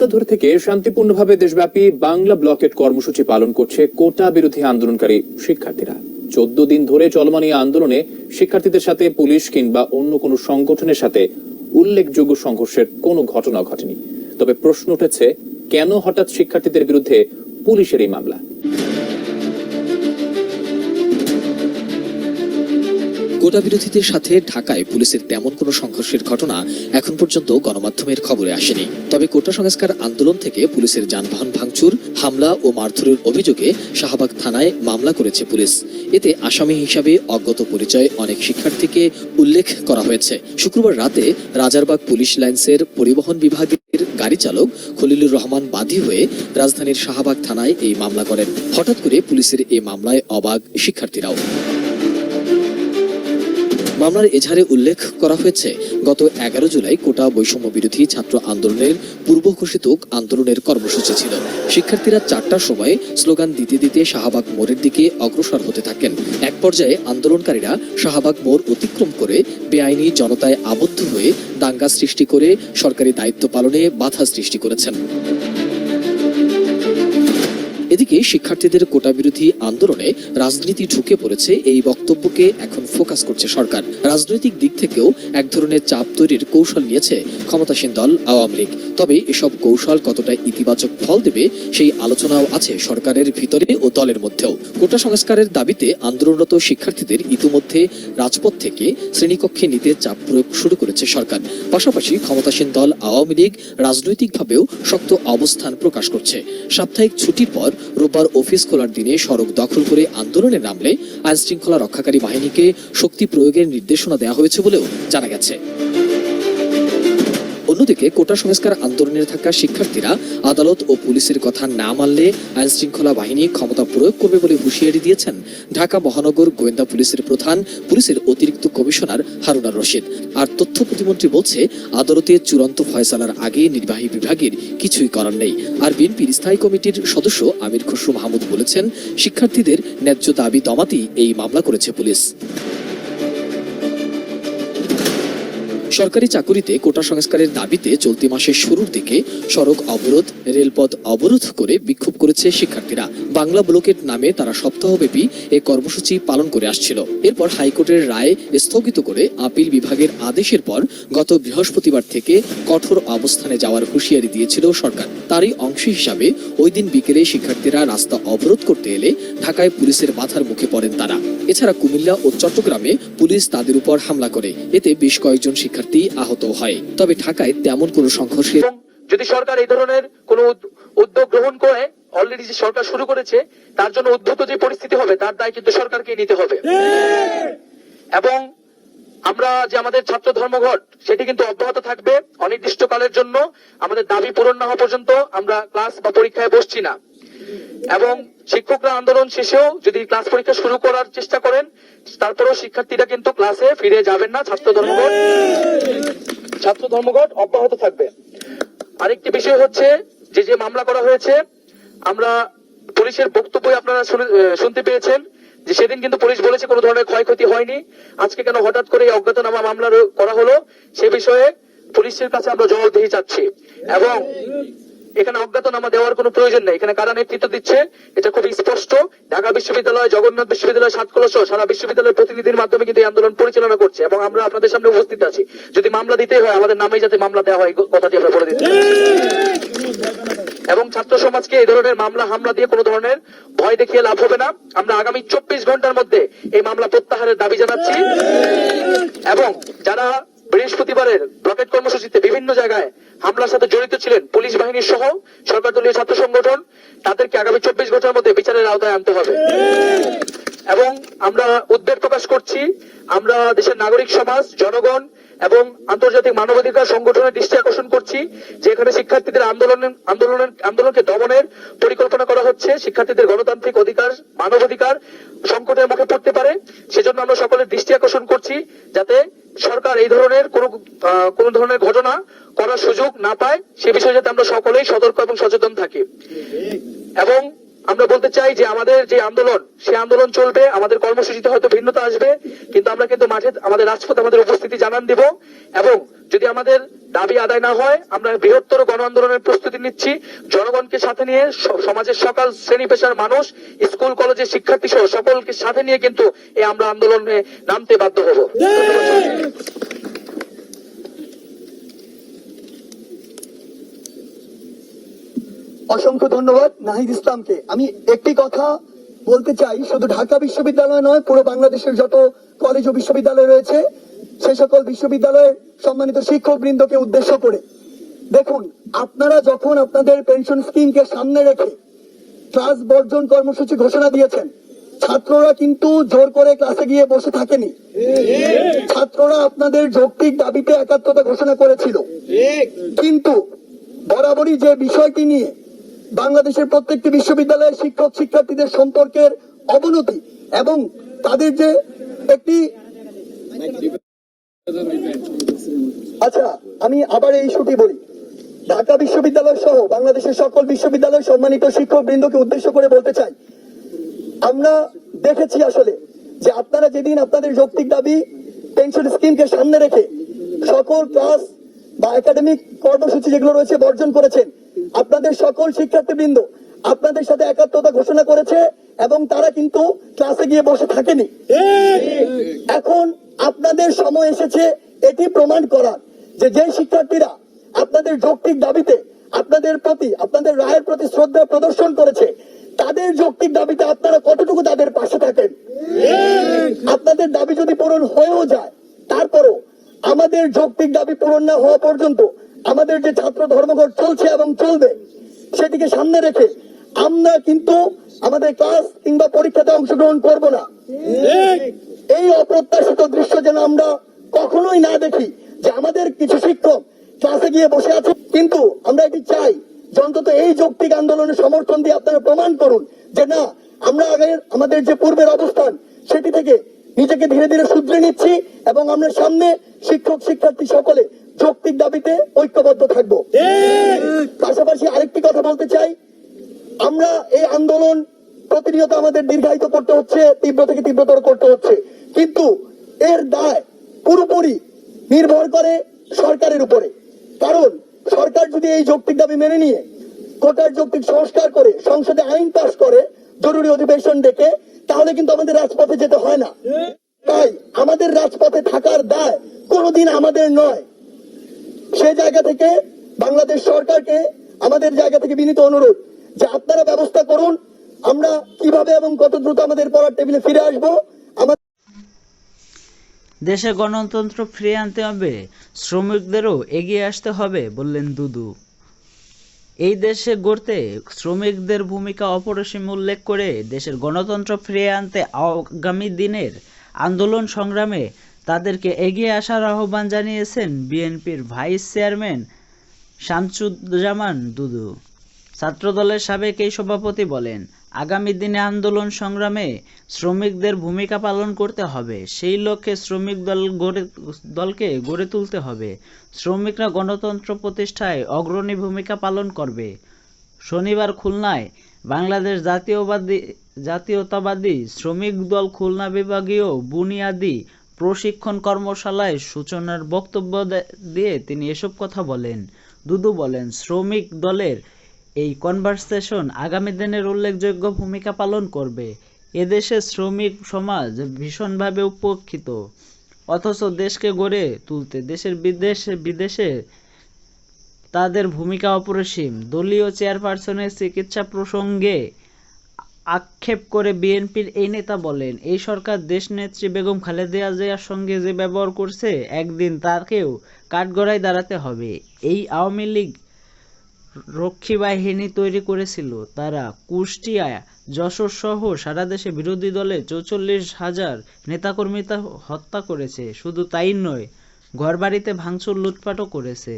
সপ্তাহ থেকে শান্তিপূর্ণভাবে দেশব্যাপী বাংলা ব্লকেট কর্মসূচি পালন করছে কোটা বিরোধী আন্দোলনকারী শিক্ষার্থীরা। 14 দিন ধরে চলমান এই আন্দোলনে শিক্ষার্থীদের সাথে পুলিশ কিংবা অন্য কোনো সংগঠনের সাথে উল্লেখযোগ্য সংঘর্ষের কোনো ঘটনা ঘটেনি। তবে প্রশ্ন উঠেছে, কেন হঠাৎ শিক্ষার্থীদের বিরুদ্ধে পুলিশের এই মামলা? কোটা বিরোধীদের সাথে ঢাকায় পুলিশের তেমন কোনো সংঘর্ষের ঘটনা এখন পর্যন্ত গণমাধ্যমের খবরে আসেনি। তবে কোটা সংস্কার আন্দোলন থেকে পুলিশের যানবাহন ভাঙচুর, হামলা ও মারধরের অভিযোগে শাহবাগ থানায় মামলা করেছে পুলিশ। এতে আসামি হিসাবে অজ্ঞাত পরিচয় অনেক শিক্ষার্থীকে উল্লেখ করা হয়েছে। শুক্রবার রাতে রাজারবাগ পুলিশ লাইন্সের পরিবহন বিভাগের গাড়ি চালক খলিলুর রহমান বাদী হয়ে রাজধানীর শাহবাগ থানায় এই মামলা করেন। হঠাৎ করে পুলিশের এই মামলায় অবাক শিক্ষার্থীরাও। মামলার এজাহারে উল্লেখ করা হয়েছে, গত 11 জুলাই কোটা বৈষম্য বিরোধী ছাত্র আন্দোলনের পূর্ব ঘোষিত আন্দোলনের কর্মসূচি ছিল। শিক্ষার্থীরা 4টার সময় স্লোগান দিতে দিতে শাহবাগ মোড়ের দিকে অগ্রসর হতে থাকেন। এক পর্যায়ে আন্দোলনকারীরা শাহবাগ মোড় অতিক্রম করে বেআইনি জনতায় আবদ্ধ হয়ে দাঙ্গা সৃষ্টি করে সরকারি দায়িত্ব পালনে বাধা সৃষ্টি করেছেন। এদিকে শিক্ষার্থীদের কোটা বিরোধী আন্দোলনে রাজনীতি ঢুকে পড়েছে, এই বক্তব্যকে এখন ফোকাস করছে সরকার। রাজনৈতিক দিক থেকেও এক ধরনের চাপ তৈরির কৌশল নিয়েছে ক্ষমতাসীন দল আওয়ামী লীগ। তবে এসব কৌশল কতটা ইতিবাচক ফল দেবে সেই আলোচনাও আছে সরকারের ভিতরে ও দলের মধ্যেও। কোটা সংস্কারের দাবিতে আন্দোলনরত শিক্ষার্থীদের ইতিমধ্যে রাজপথ থেকে শ্রেণীকক্ষে নিতে চাপ প্রয়োগ শুরু করেছে সরকার। পাশাপাশি ক্ষমতাসীন দল আওয়ামী লীগ রাজনৈতিকভাবেও শক্ত অবস্থান প্রকাশ করছে। সাপ্তাহিক ছুটির পর রোববার অফিস খোলার দিনে সড়ক দখল করে আন্দোলনে নামলে আইন শৃঙ্খলা রক্ষাকারী বাহিনীকে শক্তি প্রয়োগের নির্দেশনা দেওয়া হয়েছে বলেও জানা গেছে। অন্যদিকে কোটা সংস্কার আন্দোলনে থাকা শিক্ষার্থীরা আদালত ও পুলিশের কথা না মানলে আইন শৃঙ্খলা বাহিনী ক্ষমতা প্রয়োগ করবে বলে হুঁশিয়ারি দিয়েছেন ঢাকা মহানগর গোয়েন্দা পুলিশের প্রধান, পুলিশের অতিরিক্ত কমিশনার হারুনার রশিদ। আর তথ্য প্রতিমন্ত্রী বলছে, আদালতে চূড়ান্ত ফয়সালার আগে নির্বাহী বিভাগের কিছুই করার নেই। আর বিএনপির স্থায়ী কমিটির সদস্য আমির খসরু মাহমুদ বলেছেন, শিক্ষার্থীদের ন্যায্য দাবি দমাতেই এই মামলা করেছে পুলিশ। সরকারি চাকুরিতে কোটা সংস্কারের দাবিতে চলতি মাসের শুরুর দিকে সড়ক অবরোধ, রেলপথ অবরোধ করে বিক্ষোভ করেছে শিক্ষার্থীরা। বাংলা ব্লকেট নামে তারা সপ্তাহব্যাপী এই কর্মসূচি পালন করে আসছিল। এরপর হাইকোর্টের রায় স্থগিত করে আপিল বিভাগের আদেশের পর গত বৃহস্পতিবার থেকে কঠোর অবস্থানে যাওয়ার হুঁশিয়ারি দিয়েছিল সরকার। তারই অংশ হিসাবে ওই দিন বিকেলে শিক্ষার্থীরা রাস্তা অবরোধ করতে এলে ঢাকায় পুলিশের বাধার মুখে পড়েন তারা। এছাড়া কুমিল্লা ও চট্টগ্রামে পুলিশ তাদের উপর হামলা করে, এতে বেশ কয়েকজন শিক্ষার্থী আহত হয়। তবে ঢাকায় তেমন কোনো সংঘর্ষের যদি সরকার এই ধরনের কোনো উদ্যোগ গ্রহণ করে, অলরেডি যে সরকার শুরু করেছে, তার জন্য উদ্ভূত যে পরিস্থিতি হবে তার দায় কিন্তু সরকারকে নিতে হবে। এবং আমরা যে আমাদের ছাত্র ধর্মঘট সেটি কিন্তু অব্যাহত থাকবে অনির্দিষ্টকালের জন্য। আমাদের দাবি পূরণ না হওয়া পর্যন্ত আমরা ক্লাস বা পরীক্ষায় বসছি না। এবং শিক্ষকরা আন্দোলন শেষেও যদি ক্লাস পরীক্ষা শুরু করার চেষ্টা করেন, তারপরেও শিক্ষার্থীরা কিন্তু ক্লাসে ফিরে যাবেন না। ছাত্র ধর্মঘট অব্যাহত থাকবে। আরেকটি বিষয় হচ্ছে যে মামলা করা হয়েছে, আমরা পুলিশের বক্তব্য আপনারা শুনতে পেয়েছেন যে সেদিন কিন্তু পুলিশ বলেছে কোনো ধরনের ক্ষয়ক্ষতি হয়নি। আজকে কেন হঠাৎ করে অজ্ঞাতনামা মামলা করা হলো সে বিষয়ে পুলিশের কাছে আমরা জবাবদিহি চাচ্ছি। এবং এখানে অজ্ঞাতনামা দেওয়ার কোনো প্রয়োজন নেই, এখানে কারা নেতৃত্ব দিচ্ছে এটা খুব স্পষ্ট। ঢাকা বিশ্ববিদ্যালয়, জগন্নাথ বিশ্ববিদ্যালয়, সাতক্ষীরা সহ সারা বিশ্ববিদ্যালয়ের প্রতিনিধির মাধ্যমে কিন্তু এই আন্দোলন পরিচালনা করছে এবং আমরা আপনাদের সামনে উপস্থিত আছি। যদি মামলা দিতে হয় আমাদের নামেই যাতে মামলা দেওয়া হয়, কথাটি আমরা বলে দিতে। এবং ছাত্র সমাজকে এই ধরনের মামলা হামলা দিয়ে কোনো ধরনের ভয় দেখিয়ে লাভ হবে না। আমরা আগামী 24 ঘন্টার মধ্যে এই মামলা প্রত্যাহারের দাবি জানাচ্ছি। এবং যারা বৃহস্পতিবারের ব্লকেট কর্মসূচিতে বিভিন্ন জায়গায় হামলার সাথে জড়িত ছিলেন, পুলিশ বাহিনীর সহ সরকারদলীয় ছাত্র সংগঠন, তাদেরকে আগামী 24 ঘন্টার মধ্যে বিচারের আওতায় আনতে হবে। এবং আমরা উদ্বেগ প্রকাশ করছি, আমরা দেশের নাগরিক সমাজ, জনগণ এবং আন্তর্জাতিক মানবাধিকার সংগঠনের দৃষ্টি আকর্ষণ করছি যে এখানে শিক্ষার্থীদের আন্দোলনকে দমনের পরিকল্পনা করা হচ্ছে। শিক্ষার্থীদের গণতান্ত্রিক অধিকার, মানবাধিকার সংকটের মুখে পড়তে পারে। সেজন্য আমরা সকলের দৃষ্টি আকর্ষণ করছি যাতে সরকার এই ধরনের কোন ধরনের ঘটনা করার সুযোগ না পায়, সে বিষয়ে যাতে আমরা সকলেই সতর্ক এবং সচেতন থাকি। এবং আমরা বলতে চাই যে আমাদের যে আন্দোলন, সেই আন্দোলন চলবে, আমাদের কর্মসূচিতে হয়তো ভিন্নতা আসবে, কিন্তু আমরা কিন্তু মাঠে আমাদের রাজপথে আমাদের উপস্থিতি জানান দিব। এবং যদি আমাদের দাবি আদায় না হয়, আমরা বৃহত্তর গণ আন্দোলনের প্রস্তুতি নিচ্ছি। জনগণকে সাথে নিয়ে, সমাজের সকল শ্রেণী পেশার মানুষ, স্কুল কলেজের শিক্ষার্থী সহ সকলকে সাথে নিয়ে কিন্তু এই আমরা আন্দোলনে নামতে বাধ্য হব। অসংখ্য ধন্যবাদ নাহিদ ইসলামকে। আমি একটি কথা বলতে চাই, শুধু ঢাকা বিশ্ববিদ্যালয় নয়, পুরো বাংলাদেশের যত কলেজ ও বিশ্ববিদ্যালয় রয়েছে, সে সকল বিশ্ববিদ্যালয়ের সম্মানিত শিক্ষক বৃন্দকে উদ্দেশ্য করে, দেখুন, আপনারা যখন আপনাদের পেনশন স্কিমকে সামনে রেখে ক্লাস বর্জন কর্মসূচি ঘোষণা দিয়েছেন, ছাত্ররা কিন্তু জোর করে ক্লাসে গিয়ে বসে থাকেনি। ছাত্ররা আপনাদের যৌক্তিক দাবিতে একাত্মতা ঘোষণা করেছিল, কিন্তু বরাবরই যে বিষয়টি নিয়ে বাংলাদেশের প্রত্যেকটি বিশ্ববিদ্যালয়ের শিক্ষক শিক্ষার্থীদের সম্পর্কের অবনতি এবং তাদের যে একটি, আচ্ছা আমি আবার এই ইস্যুটি বলি, ঢাকা বিশ্ববিদ্যালয় সহ বাংলাদেশের সকল বিশ্ববিদ্যালয় সম্মানিত শিক্ষক বৃন্দকে উদ্দেশ্য করে বলতে চাই, আমরা দেখেছি আসলে যে আপনারা যেদিন আপনাদের যৌক্তিক দাবি পেনশন স্কিমকে সামনে রেখে সকল ক্লাস বা একাডেমিক কর্মসূচি যেগুলো রয়েছে বর্জন করেছেন, আপনাদের সকল শিক্ষার্থীবৃন্দ আপনাদের সাথে একাত্মতা ঘোষণা করেছে এবং তারা কিন্তু ক্লাসে গিয়ে বসে থাকেনি। এখন আপনাদের সময় এসেছে এটি প্রমাণ করার যে শিক্ষার্থীরা আপনাদের যৌক্তিক দাবিতে আপনাদের প্রতি, আপনাদের রায়ের প্রতি শ্রদ্ধা প্রদর্শন করেছে, তাদের যৌক্তিক দাবিতে আপনারা কতটুকু তাদের পাশে থাকেন। আপনাদের দাবি যদি পূরণ হয়েও যায়, তারপরও আমাদের যৌক্তিক দাবি পূরণ না হওয়া পর্যন্ত আমাদের যে ছাত্র ধর্মঘট চলছে এবং চলবে, সেটিকে সামনে রেখে আমরা কিন্তু আমাদের ক্লাস কিংবা পরীক্ষাতে অংশগ্রহণ করব না। এই অপ্রত্যাশিত দৃশ্য যেন আমরা কখনোই না দেখি যে আমাদের কিছু শিক্ষক ক্লাসে গিয়ে বসে আছে, কিন্তু আমরা এটি চাই যে অন্তত এই যৌক্তিক আন্দোলনের সমর্থন দিয়ে আপনারা প্রমাণ করুন যে না, আমরা আগে আমাদের যে পূর্বের অবস্থান সেটি থেকে নিজেকে ধীরে ধীরে শুধরে নিচ্ছি এবং আমরা সামনে শিক্ষক শিক্ষার্থী সকলে যৌক্তিক দাবিতে ঐক্যবদ্ধ থাকব। পাশাপাশি আরেকটি কথা বলতে চাই, আমরা এই আন্দোলন প্রতিনিয়ত আমাদের দীর্ঘায়িত করতে হচ্ছে, তীব্র থেকে তীব্রতর করতে হচ্ছে, কিন্তু এর দায় পুরোপুরি নির্ভর করে সরকারের উপরে। কারণ সরকার যদি এই যৌক্তিক দাবি মেনে নিয়ে কোটার যৌক্তিক সংস্কার করে সংসদে আইন পাস করে জরুরি অধিবেশন ডেকে, তাহলে কিন্তু আমাদের রাজপথে যেতে হয় না। তাই আমাদের রাজপথে থাকার দায় কোনোদিন আমাদের নয়। সেই জায়গা থেকে বাংলাদেশ সরকারকে আমাদের জায়গা থেকে বিনীত অনুরোধ যে আপনারা ব্যবস্থা করুন, আমরা কিভাবে এবং কত দ্রুত আমাদের পড়ার টেবিলে ফিরে আসবো। দেশে গণতন্ত্র ফিরিয়ে আনতে হবে, শ্রমিকদেরও এগিয়ে আসতে হবে, বললেন দুদু। এই দেশে গড়তে শ্রমিকদের ভূমিকা অপরিসীম উল্লেখ করে দেশের গণতন্ত্র ফিরিয়ে আনতে আগামী দিনের আন্দোলন সংগ্রামে তাদেরকে এগিয়ে আসার আহ্বান জানিয়েছেন বিএনপির ভাইস চেয়ারম্যান শামসুজ্জামান দুদু। ছাত্রদলের সাবেক এই সভাপতি বলেন, আগামী দিনে আন্দোলন সংগ্রামে শ্রমিকদের ভূমিকা পালন করতে হবে, সেই লক্ষ্যে শ্রমিক দলকে গড়ে তুলতে হবে। শ্রমিকরা গণতন্ত্র প্রতিষ্ঠায় অগ্রণী ভূমিকা পালন করবে। শনিবার খুলনায় বাংলাদেশ জাতীয়তাবাদী শ্রমিক দল খুলনা বিভাগীয় বুনিয়াদী প্রশিক্ষণ কর্মশালায় সূচনার বক্তব্য দিয়ে তিনি এসব কথা বলেন। দুদু বলেন, শ্রমিক দলের এই কনভারসেশন আগামী দিনের উল্লেখযোগ্য ভূমিকা পালন করবে। এদেশে শ্রমিক সমাজ ভীষণভাবে উপেক্ষিত, অথচ দেশকে গড়ে তুলতে দেশের বিদেশে তাদের ভূমিকা অপরিসীম। দলীয় চেয়ারপারসনের চিকিৎসা প্রসঙ্গে আক্ষেপ করে বিএনপির এই নেতা বলেন, এই সরকার দেশনেত্রী বেগম খালেদা জিয়ার সঙ্গে যে ব্যবহার করছে, একদিন তাকেও কাঠগড়ায় দাঁড়াতে হবে। এই আওয়ামী লীগ রক্ষী বাহিনী তৈরি করেছিল, তারা কুষ্টিয়া, যশোর সহ সারা দেশে বিরোধী দলের 44,000 নেতাকর্মী হত্যা করেছে। শুধু তাই নয়, ঘরবাড়িতে ভাঙচুর, লুটপাটও করেছে।